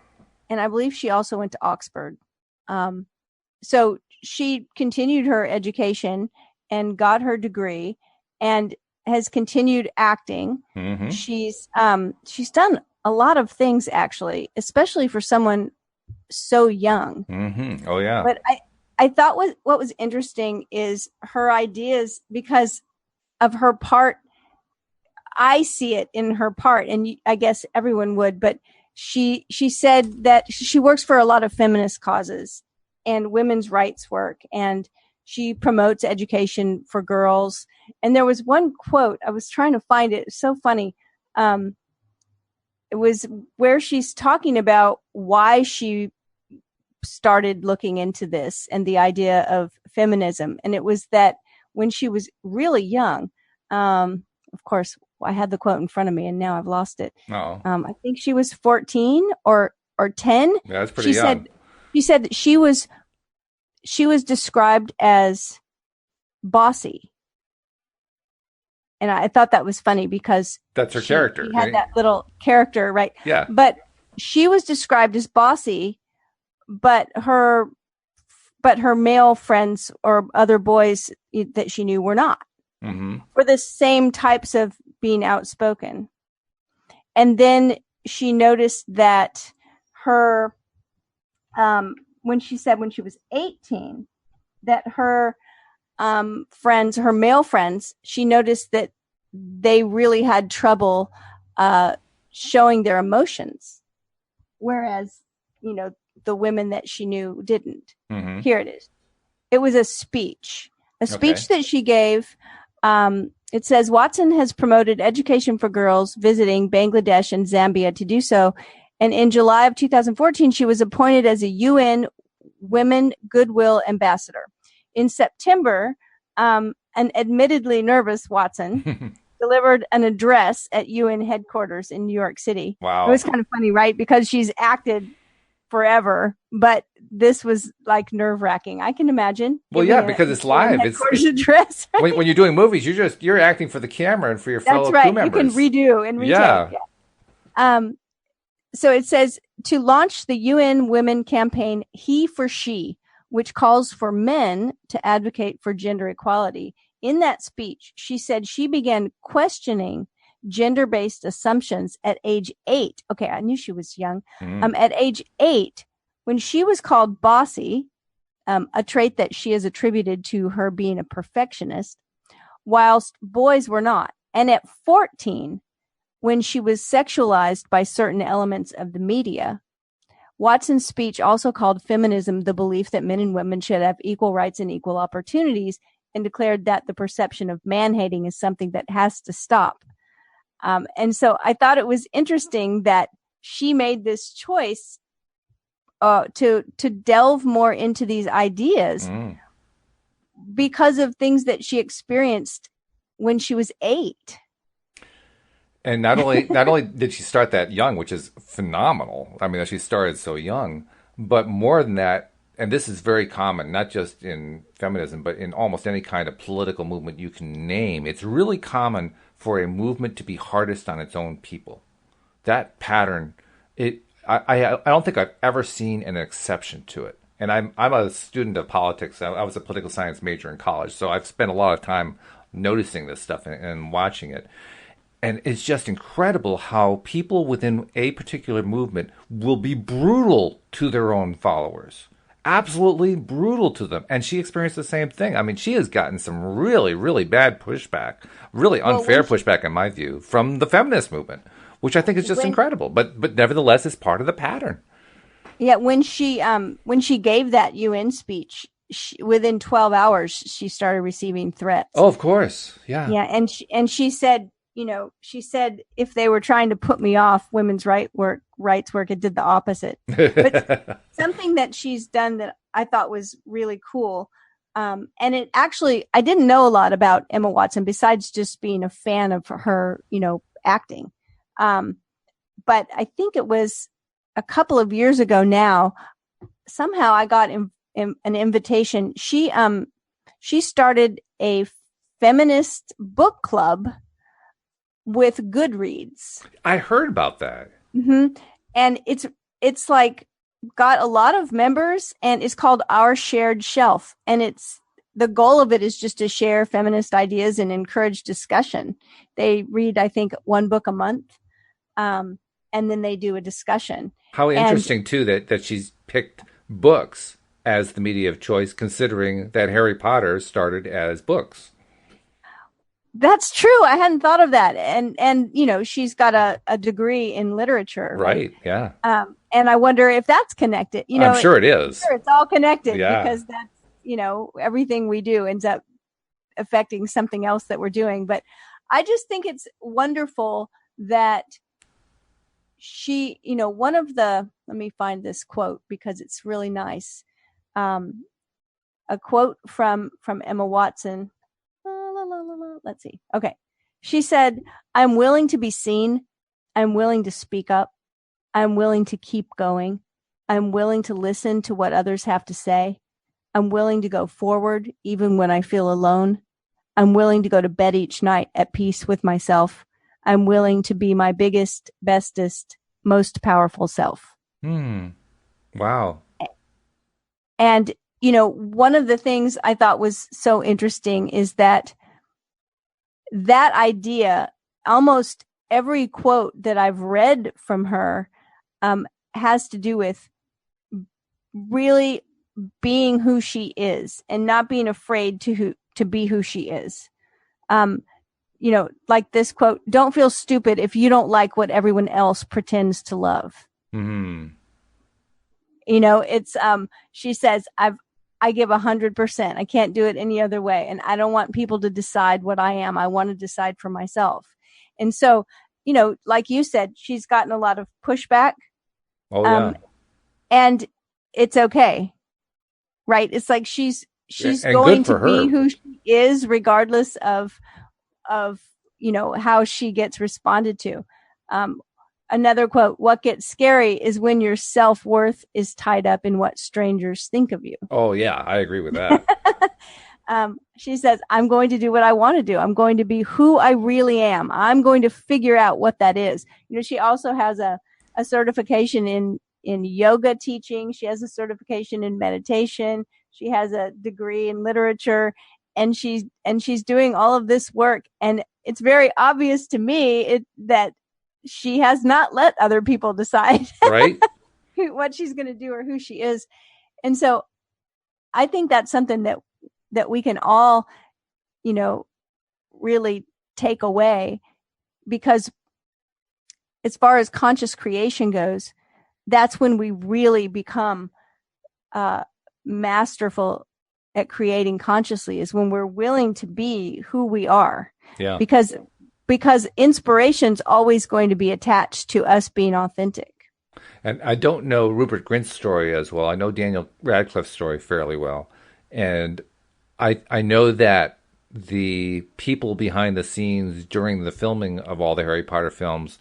And I believe she also went to Oxford. So she continued her education and got her degree and has continued acting. Mm-hmm. She's done a lot of things, actually, especially for someone so young.
Mm-hmm. Oh, yeah.
But I thought what was interesting is her ideas, because of her part. I see it in her part, and I guess everyone would, but she said that she works for a lot of feminist causes and women's rights work, and she promotes education for girls. And there was one quote, I was trying to find it. It's so funny. It was where she's talking about why she started looking into this and the idea of feminism. And it was that when she was really young, of course, I had the quote in front of me and now I've lost it.
Oh,
I think she was 14 or 10.
yeah, that's pretty young.
She said that she was described as bossy. And I thought that was funny because
That's her character.
she had that little character, right?
Yeah.
But she was described as bossy, but her male friends or other boys that she knew were not.
Mm-hmm.
For the same types of being outspoken. And then she noticed that her, when she was 18, that her friends, her male friends, she noticed that they really had trouble showing their emotions, whereas the women that she knew didn't.
Mm-hmm.
Here it is. It was a speech that she gave. It says Watson has promoted education for girls visiting Bangladesh and Zambia to do so, and in July of 2014 she was appointed as a UN Women Goodwill Ambassador. In September, an admittedly nervous Watson delivered an address at UN headquarters in New York City.
Wow.
It was kind of funny, right? Because she's acted forever, but this was like nerve-wracking. I can imagine.
Well, yeah, because it's live. It's
address. Right?
when you're doing movies, you're acting for the camera and for your fellow crew members.
You can redo and retake. Yeah. So it says to launch the UN Women campaign, He for She, which calls for men to advocate for gender equality. In that speech, she said she began questioning gender-based assumptions at age 8. Okay, I knew she was young. At age 8, when she was called bossy, a trait that she has attributed to her being a perfectionist, whilst boys were not. And at 14, when she was sexualized by certain elements of the media, Watson's speech also called feminism the belief that men and women should have equal rights and equal opportunities, and declared that the perception of man-hating is something that has to stop. And so I thought it was interesting that she made this choice to delve more into these ideas because of things that she experienced when she was 8.
And not only did she start that young, which is phenomenal. I mean, that she started so young, but more than that, and this is very common, not just in feminism, but in almost any kind of political movement you can name. It's really common for a movement to be hardest on its own people. That pattern, I don't think I've ever seen an exception to it. And I'm a student of politics. I was a political science major in college, so I've spent a lot of time noticing this stuff and watching it. And it's just incredible how people within a particular movement will be brutal to their own followers. Absolutely brutal to them. And she experienced the same thing. I mean, she has gotten some really, really bad pushback, really unfair pushback, in my view, from the feminist movement, which I think is just incredible. But nevertheless, it's part of the pattern. Yeah,
when she gave that UN speech, within 12 hours, she started receiving threats.
Oh, of course. Yeah.
Yeah. And she said, if they were trying to put me off women's rights work, it did the opposite. But something that she's done that I thought was really cool. And it actually, I didn't know a lot about Emma Watson besides just being a fan of her, acting. But I think it was a couple of years ago now, somehow I got an invitation. She started a feminist book club with Goodreads.
I heard about that.
Mm-hmm. And it's like got a lot of members, and it's called Our Shared Shelf. And the goal of it is just to share feminist ideas and encourage discussion. They read, I think, one book a month. And then they do a discussion.
How interesting, too, that she's picked books as the media of choice, considering that Harry Potter started as books.
That's true. I hadn't thought of that. And she's got a degree in literature.
Right. Yeah.
And I wonder if that's connected.
I'm sure it is.
Sure, it's all connected
because
that's, everything we do ends up affecting something else that we're doing. But I just think it's wonderful that she, let me find this quote because it's really nice. A quote from Emma Watson. Let's see. Okay. She said, I'm willing to be seen. I'm willing to speak up. I'm willing to keep going. I'm willing to listen to what others have to say. I'm willing to go forward even when I feel alone. I'm willing to go to bed each night at peace with myself. I'm willing to be my biggest, bestest, most powerful self.
Wow.
And, one of the things I thought was so interesting is that idea, almost every quote that I've read from her has to do with really being who she is and not being afraid to be who she is. Like this quote, don't feel stupid if you don't like what everyone else pretends to love. It's, she says, I give 100%. I can't do it any other way. And I don't want people to decide what I am. I want to decide for myself. And so, like you said, she's gotten a lot of pushback.
Oh, yeah.
And it's okay. Right. It's like she's going to be who she is, regardless of how she gets responded to. Another quote, what gets scary is when your self-worth is tied up in what strangers think of you.
Oh, yeah, I agree with that.
She says, I'm going to do what I want to do. I'm going to be who I really am. I'm going to figure out what that is. She also has a certification in yoga teaching. She has a certification in meditation. She has a degree in literature, and she's doing all of this work. And it's very obvious to me that she has not let other people decide
right
what she's going to do or who she is. And so I think that's something that we can all, really take away, because as far as conscious creation goes, that's when we really become masterful at creating consciously, is when we're willing to be who we are.
Yeah.
Because inspiration's always going to be attached to us being authentic.
And I don't know Rupert Grint's story as well. I know Daniel Radcliffe's story fairly well. And I know that the people behind the scenes during the filming of all the Harry Potter films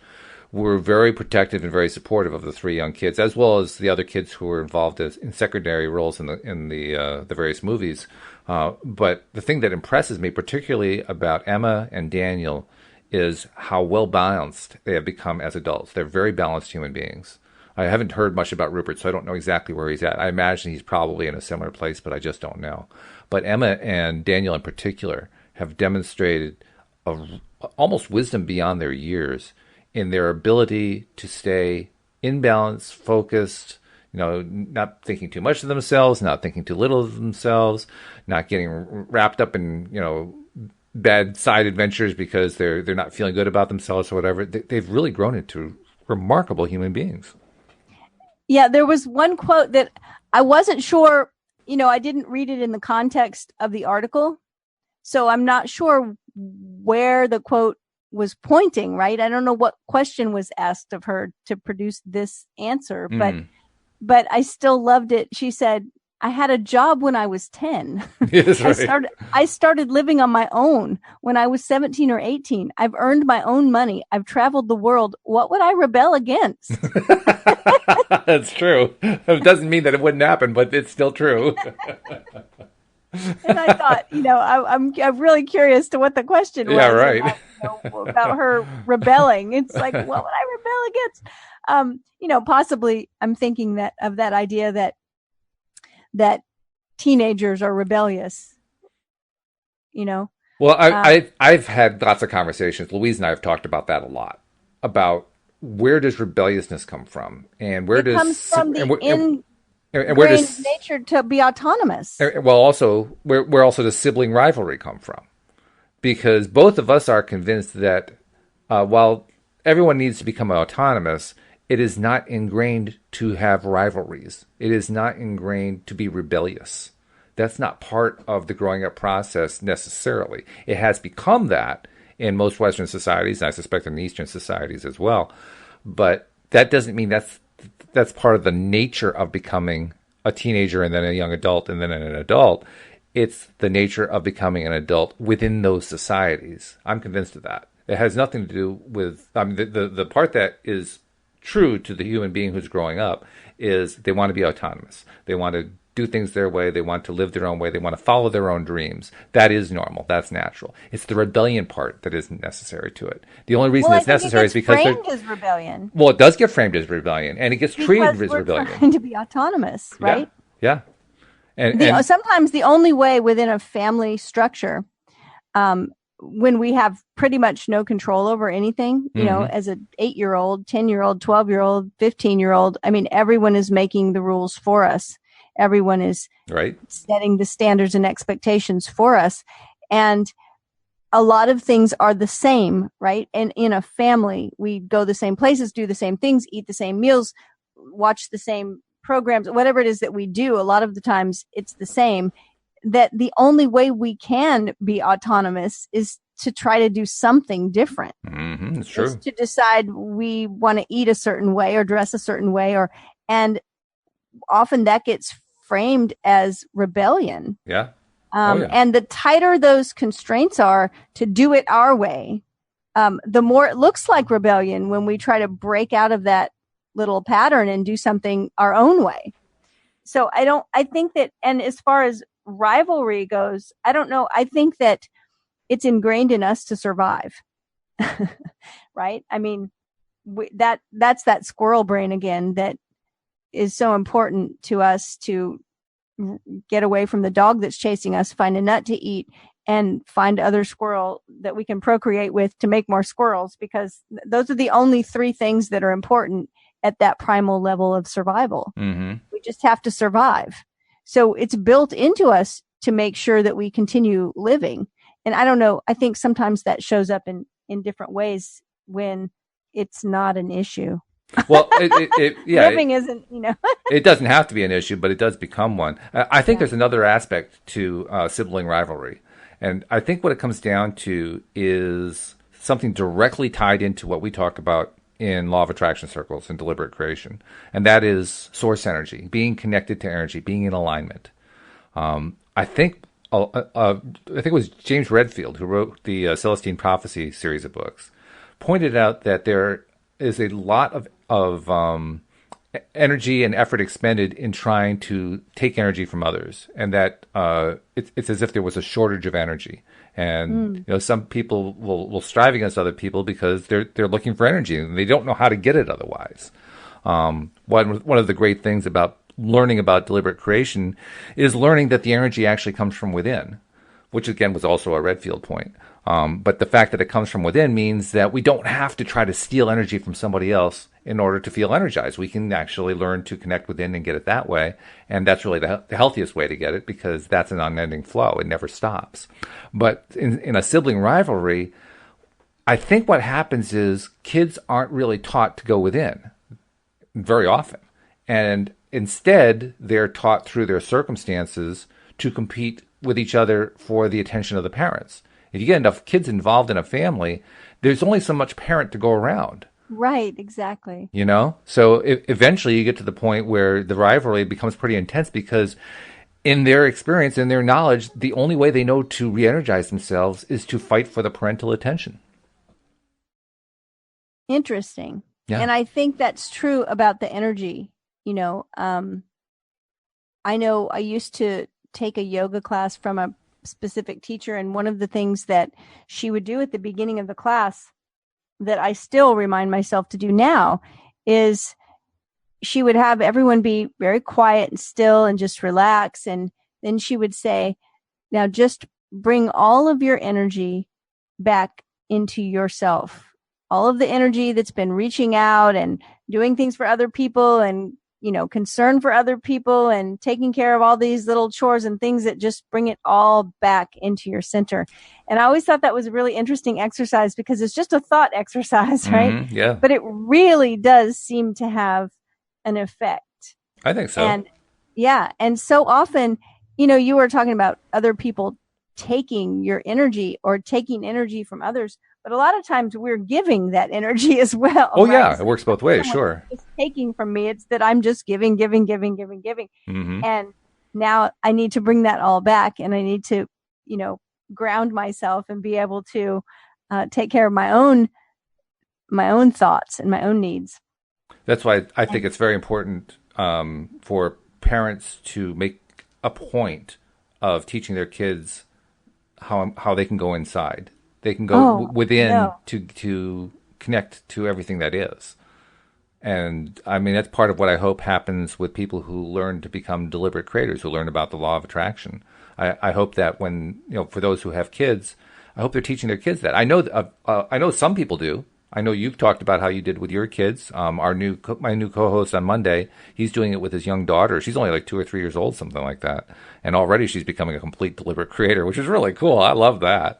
were very protective and very supportive of the three young kids, as well as the other kids who were involved in secondary roles in the various movies. But the thing that impresses me particularly about Emma and Daniel is how well balanced they have become as adults. They're very balanced human beings. I haven't heard much about Rupert, so I don't know exactly where he's at. I imagine he's probably in a similar place, but I just don't know. But Emma and Daniel in particular have demonstrated almost wisdom beyond their years in their ability to stay in balance, focused, not thinking too much of themselves, not thinking too little of themselves, not getting wrapped up in, bad side adventures because they're not feeling good about themselves or whatever. They've really grown into remarkable human beings.
Yeah, there was one quote that I wasn't sure, I didn't read it in the context of the article, so I'm not sure where the quote was pointing, right? I don't know what question was asked of her to produce this answer, but I still loved it. She said, I had a job when I was 10.
Yes, right.
I started living on my own when I was 17 or 18. I've earned my own money. I've traveled the world. What would I rebel against?
That's true. It doesn't mean that it wouldn't happen, but it's still true.
And I thought, I'm really curious to what the question was.
Yeah, right.
About her rebelling. It's like, what would I rebel against? Possibly I'm thinking of that idea that teenagers are rebellious, Well,
I've had lots of conversations. Louise and I have talked about that a lot, about where does rebelliousness come from, and where does
comes from the
and where does
nature to be autonomous.
Well, also where also does sibling rivalry come from? Because both of us are convinced that while everyone needs to become autonomous, it is not ingrained to have rivalries. It is not ingrained to be rebellious. That's not part of the growing up process necessarily. It has become that in most Western societies, and I suspect in Eastern societies as well. But that doesn't mean that's part of the nature of becoming a teenager and then a young adult and then an adult. It's the nature of becoming an adult within those societies. I'm convinced of that. It has nothing to do with, I mean, the part that is true to the human being who's growing up is they want to be autonomous. They want to do things their way. They want to live their own way. They want to follow their own dreams. That is normal. That's natural. It's the rebellion part that isn't necessary to it. The only reason it's necessary is because
framed as rebellion.
Well, it does get framed as rebellion, and it gets treated as rebellion.
We're trying to be autonomous, right?
Yeah. And
sometimes the only way within a family structure, when we have pretty much no control over anything, you know, as an 8-year-old, 10-year-old, 12-year-old, 15-year-old, I mean, everyone is making the rules for us. Everyone is setting the standards and expectations for us. And a lot of things are the same, right? And in a family, we go the same places, do the same things, eat the same meals, watch the same programs, whatever it is that we do. A lot of the times it's the same. That the only way we can be autonomous is to try to do something different.
It's true.
Is to decide we want to eat a certain way or dress a certain way, and often that gets framed as rebellion.
Yeah.
And the tighter those constraints are to do it our way, the more it looks like rebellion when we try to break out of that little pattern and do something our own way. So I think that, and as far as rivalry goes, I don't know. I think that it's ingrained in us to survive, right? I mean, that's that squirrel brain again that is so important to us to get away from the dog that's chasing us, find a nut to eat, and find other squirrel that we can procreate with to make more squirrels, because those are the only 3 things that are important at that primal level of survival. We just have to survive. So it's built into us to make sure that we continue living. And I don't know, I think sometimes that shows up in different ways when it's not an issue.
Well,
living isn't, you know.
It doesn't have to be an issue, but it does become one. I think there's another aspect to sibling rivalry. And I think what it comes down to is something directly tied into what we talk about in law of attraction circles and deliberate creation. And that is source energy, being connected to energy, being in alignment. I think it was James Redfield who wrote the Celestine Prophecy series of books, pointed out that there is a lot of energy and effort expended in trying to take energy from others, and that it's as if there was a shortage of energy. And you know, some people will strive against other people because they're looking for energy and they don't know how to get it otherwise. One of the great things about learning about deliberate creation is learning that the energy actually comes from within, which again was also a Redfield point. But the fact that it comes from within means that we don't have to try to steal energy from somebody else in order to feel energized. We can actually learn to connect within and get it that way. And that's really the healthiest way to get it, because that's an unending flow. It never stops. But in a sibling rivalry, I think what happens is kids aren't really taught to go within very often. And instead, they're taught through their circumstances to compete with each other for the attention of the parents. If you get enough kids involved in a family, there's only so much parent to go around.
Right, exactly.
You know? So eventually you get to the point where the rivalry becomes pretty intense, because in their experience, in their knowledge, the only way they know to re-energize themselves is to fight for the parental attention.
Interesting.
Yeah.
And I think that's true about the energy. You know, I know I used to take a yoga class from a specific teacher, and one of the things that she would do at the beginning of the class that I still remind myself to do now is she would have everyone be very quiet and still and just relax, and then she would say, now just bring all of your energy back into yourself, all of the energy that's been reaching out and doing things for other people and, you know, concern for other people and taking care of all these little chores and things that just bring it all back into your center. And I always thought that was a really interesting exercise, because it's just a thought exercise, right?
Yeah.
But it really does seem to have an effect.
I think so.
And yeah. And so often, you know, you were talking about other people taking your energy or taking energy from others, but a lot of times we're giving that energy as well.
Oh,
right?
yeah.
So
it works both ways. Sure.
It's taking from me. It's that I'm just giving.
Mm-hmm.
And now I need to bring that all back, and I need to, ground myself and be able to take care of my own thoughts and my own needs.
That's why I think it's very important for parents to make a point of teaching their kids how they can go inside. They can go within to connect to everything that is. And I mean, that's part of what I hope happens with people who learn to become deliberate creators, who learn about the law of attraction. I hope that when, for those who have kids, I hope they're teaching their kids that. I know some people do. I know you've talked about how you did with your kids. My new co-host on Monday, he's doing it with his young daughter. She's only like 2 or 3 years old, something like that. And already she's becoming a complete deliberate creator, which is really cool. I love that.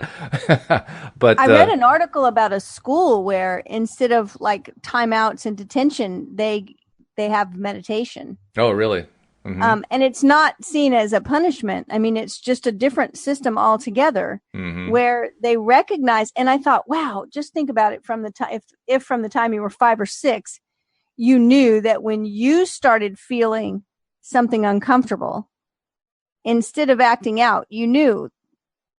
But
I read an article about a school where instead of like timeouts and detention, they have meditation.
Oh, really? Mm-hmm.
And it's not seen as a punishment. I mean, it's just a different system altogether, where they recognize. And I thought, wow, just think about it from the time, if from the time you were 5 or 6, you knew that when you started feeling something uncomfortable, instead of acting out, you knew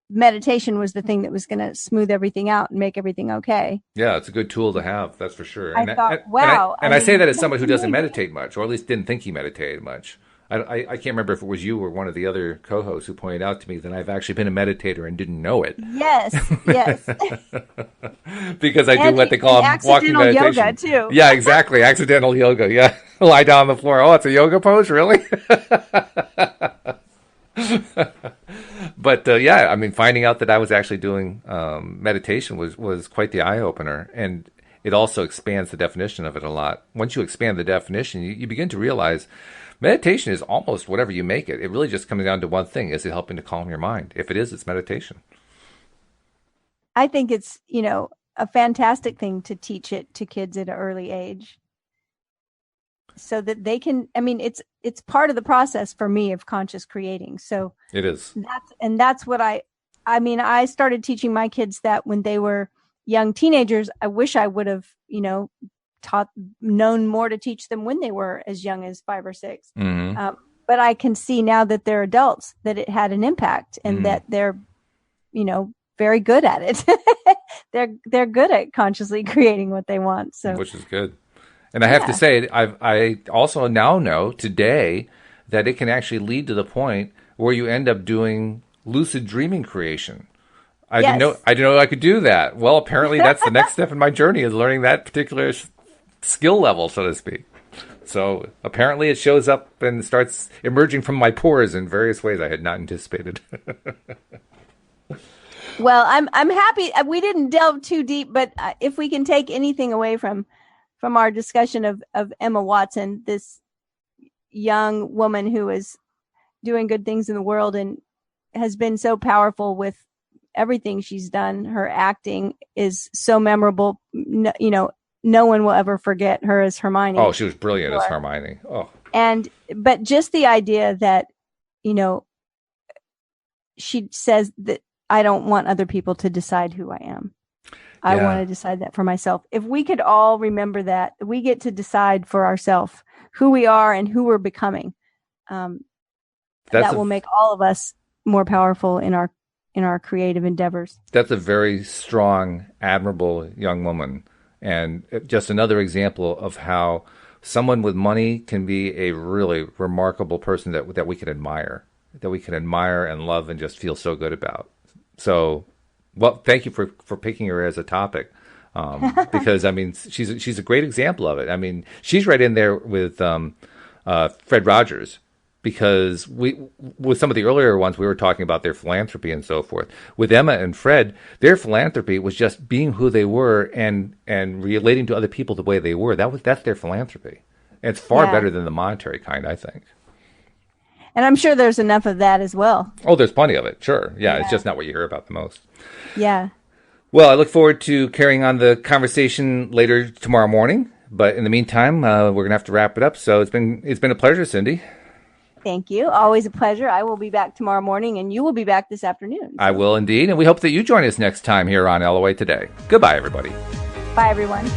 meditation was the thing that was going to smooth everything out and make everything okay.
Yeah, it's a good tool to have. That's for sure.
I thought, wow.
I say that as someone who doesn't meditate much, or at least didn't think he meditated much. I can't remember if it was you or one of the other co-hosts who pointed out to me that I've actually been a meditator and didn't know it.
Yes.
Because I do what they call walking meditation.
Yoga too.
Yeah, exactly. Accidental yoga. Yeah. Lie down on the floor. Oh, it's a yoga pose? Really? But I mean, finding out that I was actually doing meditation was quite the eye-opener. And it also expands the definition of it a lot. Once you expand the definition, you begin to realize meditation is almost whatever you make it. It really just comes down to one thing. Is it helping to calm your mind? If it is, it's meditation.
I think it's, a fantastic thing to teach it to kids at an early age, so that they can, I mean, it's part of the process for me of conscious creating. So
it is.
That's what I started teaching my kids that when they were young teenagers. I wish I would have, known more to teach them when they were as young as 5 or 6.
Mm-hmm.
But I can see now that they're adults that it had an impact, and that they're, very good at it. They're good at consciously creating what they want. So,
which is good. And I have to say, I also now know today that it can actually lead to the point where you end up doing lucid dreaming creation. I didn't know I could do that. Well, apparently that's the next step in my journey, is learning that particular skill level, so to speak. So apparently it shows up and starts emerging from my pores in various ways I had not anticipated.
Well, I'm happy we didn't delve too deep, but if we can take anything away from our discussion of Emma Watson, this young woman who is doing good things in the world and has been so powerful with everything she's done. Her acting is so memorable. No one will ever forget her as Hermione.
Oh, she was brilliant as Hermione. Oh.
But just the idea that, she says that I don't want other people to decide who I am. I want to decide that for myself. If we could all remember that, we get to decide for ourselves who we are and who we're becoming. That will make all of us more powerful in our creative endeavors.
That's a very strong, admirable young woman. And just another example of how someone with money can be a really remarkable person that we can admire and love and just feel so good about. So, well, thank you for picking her as a topic, because I mean she's a great example of it. I mean, she's right in there with Fred Rogers, because with some of the earlier ones we were talking about their philanthropy and so forth. With Emma and Fred, their philanthropy was just being who they were and relating to other people the way they were. That's their philanthropy. And it's far better than the monetary kind, I think.
And I'm sure there's enough of that as well.
Oh, there's plenty of it. Sure. Yeah. It's just not what you hear about the most.
Yeah.
Well, I look forward to carrying on the conversation later tomorrow morning. But in the meantime, we're going to have to wrap it up. So it's been a pleasure, Cindie.
Thank you. Always a pleasure. I will be back tomorrow morning, and you will be back this afternoon. So.
I will indeed. And we hope that you join us next time here on LOA Today. Goodbye, everybody.
Bye, everyone.